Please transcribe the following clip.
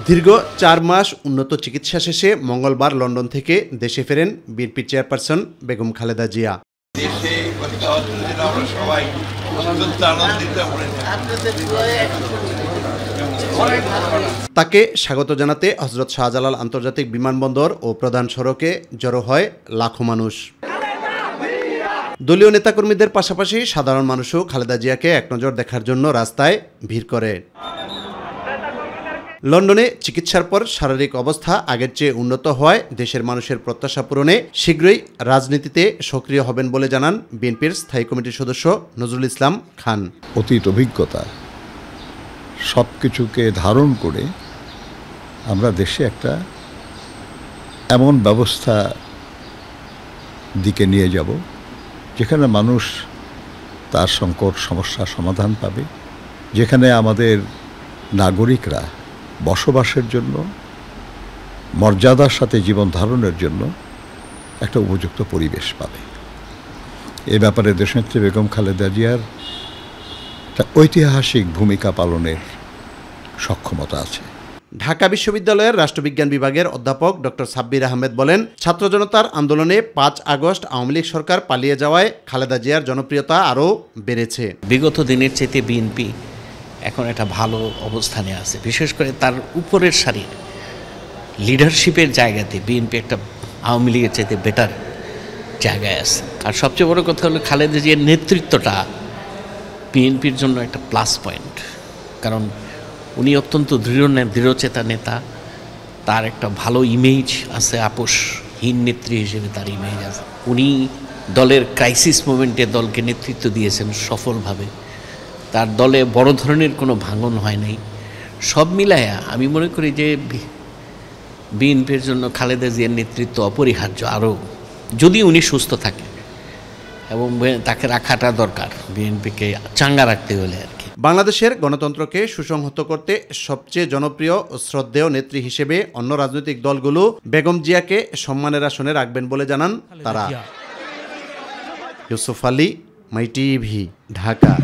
দীর্ঘ ৪ মাস উন্নত চিকিৎসা শেষে মঙ্গলবার লন্ডন থেকে দেশে ফেরেন বিএনপি চেয়ারপারসন বেগম খালেদা জিয়া। তাকে স্বাগত জানাতে হযরত শাহজালাল আন্তর্জাতিক বিমানবন্দর ও প্রধান সড়কে জড়ো হয় লাখো মানুষ। দলীয় নেতাকর্মীদের পাশাপাশি সাধারণ মানুষও খালেদা জিয়াকে একনজর দেখার জন্য রাস্তায় ভিড় করে। লন্ডনে চিকিৎসার পর শারীরিক অবস্থা আগের চেয়ে উন্নত হওয়ায় দেশের মানুষের প্রত্যাশা পূরণে শীঘ্রই রাজনীতিতে সক্রিয় হবেন বলে জানান বিএনপির স্থায়ী কমিটির সদস্য নজরুল ইসলাম খান। অতীত অভিজ্ঞতা সব কিছুকে ধারণ করে আমরা দেশে একটা এমন ব্যবস্থা দিকে নিয়ে যাব যেখানে মানুষ তার সংকট সমস্যার সমাধান পাবে, যেখানে আমাদের নাগরিকরা বসবাসের জন্য মর্যাদার সাথে জীবন ধারণের জন্য একটা উপযুক্ত পরিবেশ পাবে। এ ব্যাপারে দেশনেত্রী বেগম খালেদা জিয়ার একটা ঐতিহাসিক ভূমিকা পালনের সক্ষমতা আছে। ঢাকা বিশ্ববিদ্যালয়ের রাষ্ট্রবিজ্ঞান বিভাগের অধ্যাপক ডক্টর সাব্বির আহমেদ বলেন, ছাত্র জনতার আন্দোলনে ৫ আগস্ট আওয়ামী লীগ সরকার পালিয়ে যাওয়ায় খালেদা জিয়ার জনপ্রিয়তা আরও বেড়েছে। বিগত দিনের চাইতে বিএনপি এখন একটা ভালো অবস্থানে আছে, বিশেষ করে তার উপরের সারির লিডারশিপের জায়গাতে বিএনপি একটা আওয়ামী লীগের চাইতে বেটার জায়গায় আছে। আর সবচেয়ে বড় কথা হলো খালেদা জিয়ার নেতৃত্বটা বিএনপির জন্য একটা প্লাস পয়েন্ট, কারণ উনি অত্যন্ত দৃঢ়চেতা নেতা, তার একটা ভালো ইমেজ আছে, আপোষহীন নেত্রী হিসেবে তার ইমেজ আছে। উনি দলের ক্রাইসিস মোমেন্টে দলকে নেতৃত্ব দিয়েছেন সফলভাবে, তার দলে বড় ধরনের কোনো ভাঙন হয় নাই। সব মিলায়া আমি মনে করি যে বিএনপির জন্য খালেদা জিয়ার নেতৃত্ব অপরিহার্য, আরও যদি উনি সুস্থ থাকে, এবং তাকে রাখাটা দরকার বিএনপিকে চাঙ্গা রাখতে হলে আর কি। বাংলাদেশের গণতন্ত্রকে সুসংহত করতে সবচেয়ে জনপ্রিয় ও শ্রদ্ধেয় নেত্রী হিসেবে অন্য রাজনৈতিক দলগুলো বেগম জিয়াকে সম্মানের আসনে রাখবেন বলে জানান তারা। ইউসুফ আলী, মাই টিভি, ঢাকা।